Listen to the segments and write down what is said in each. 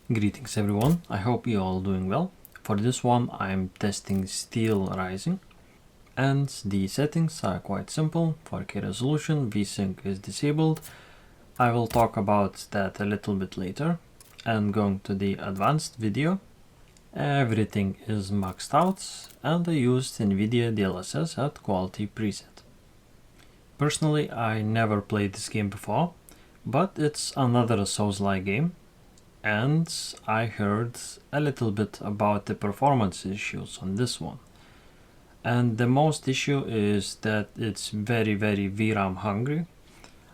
Greetings everyone, I hope you all doing well. For this one I'm testing Steelrising and the settings are quite simple. 4K resolution, VSync is disabled. I will talk about that a little bit later. And going to the advanced video, everything is maxed out and I used Nvidia DLSS at quality preset. Personally I never played this game before, but it's another Souls-like game. And I heard a little bit about the performance issues on this one. And the most issue is that it's very VRAM hungry.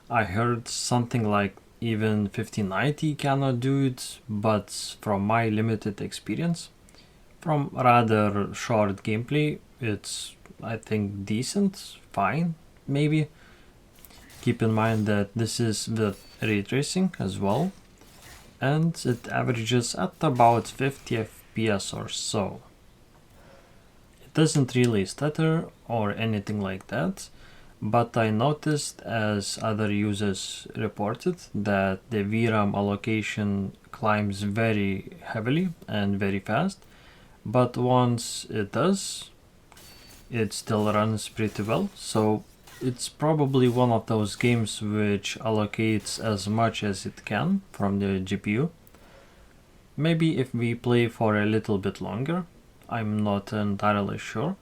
I heard something like even 5090 cannot do it, but from my limited experience, from rather short gameplay, it's I think decent, fine, maybe. Keep in mind that this is with ray tracing as well. And it averages at about 50 FPS or so. It doesn't really stutter or anything like that, but I noticed as other users reported that the VRAM allocation climbs very heavily and very fast, but once it does, it still runs pretty well. So it's probably one of those games which allocates as much as it can from the GPU. Maybe if we play for a little bit longer, I'm not entirely sure,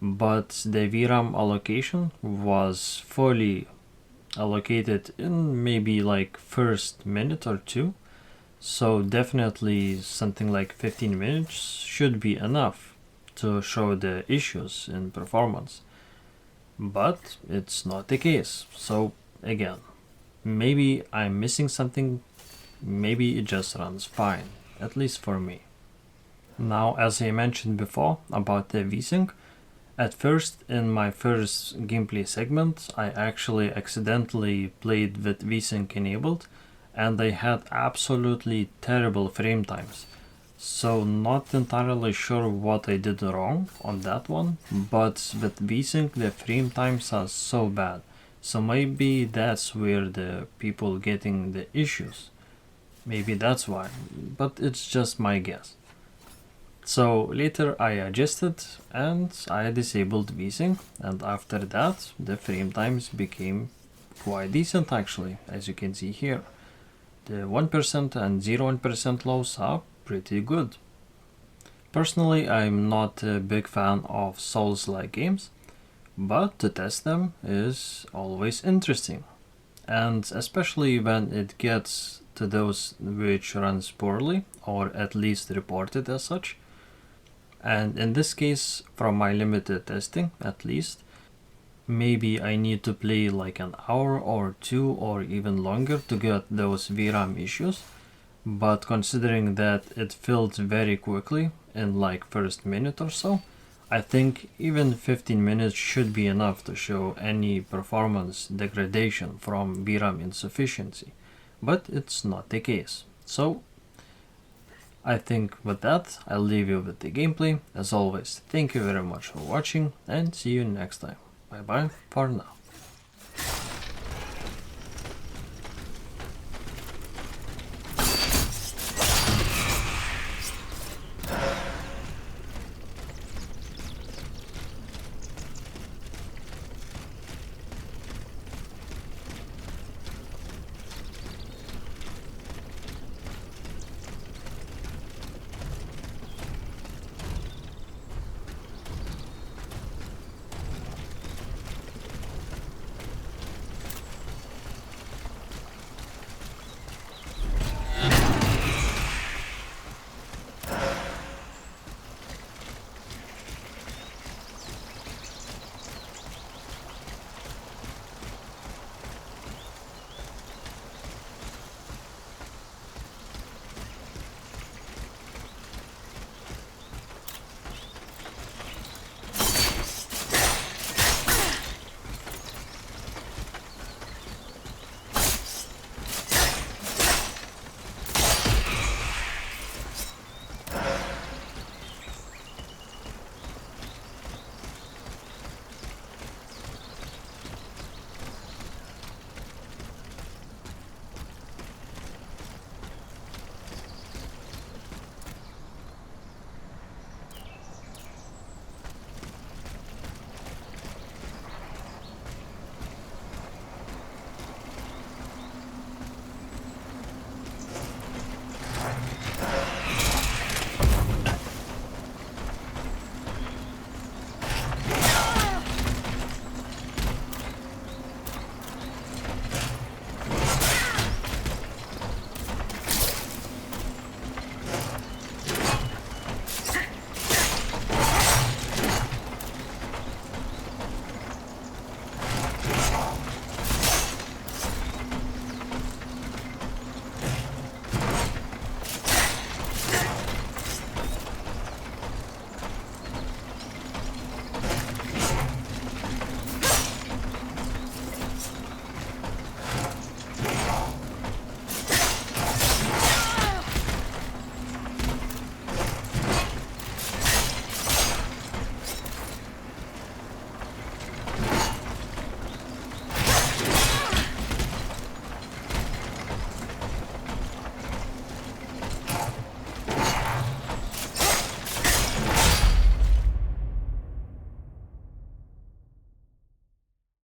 but the VRAM allocation was fully allocated in maybe like first minute or two, so definitely something like 15 minutes should be enough to show the issues in performance. But it's not the case. So again, maybe I'm missing something, maybe it just runs fine, at least for me. Now, as I mentioned before about the VSync, at first in my first gameplay segment I actually accidentally played with VSync enabled and I had absolutely terrible frame times. So not entirely sure what I did wrong on that one, but with VSync the frame times are so bad. So maybe that's where the people getting the issues. Maybe that's why, but it's just my guess. So later I adjusted and I disabled VSync, and after that the frame times became quite decent actually, as you can see here. The 1% and 0% lows are pretty good. Personally, I'm not a big fan of Souls-like games, but to test them is always interesting. And especially when it gets to those which runs poorly, or at least reported as such. And in this case, from my limited testing at least, maybe I need to play like an hour or two or even longer to get those VRAM issues. But considering that it filled very quickly in like first minute or so, I think even 15 minutes should be enough to show any performance degradation from VRAM insufficiency, but it's not the case. So I think with that I'll leave you with the gameplay. As always, thank you very much for watching and see you next time. Bye bye for now.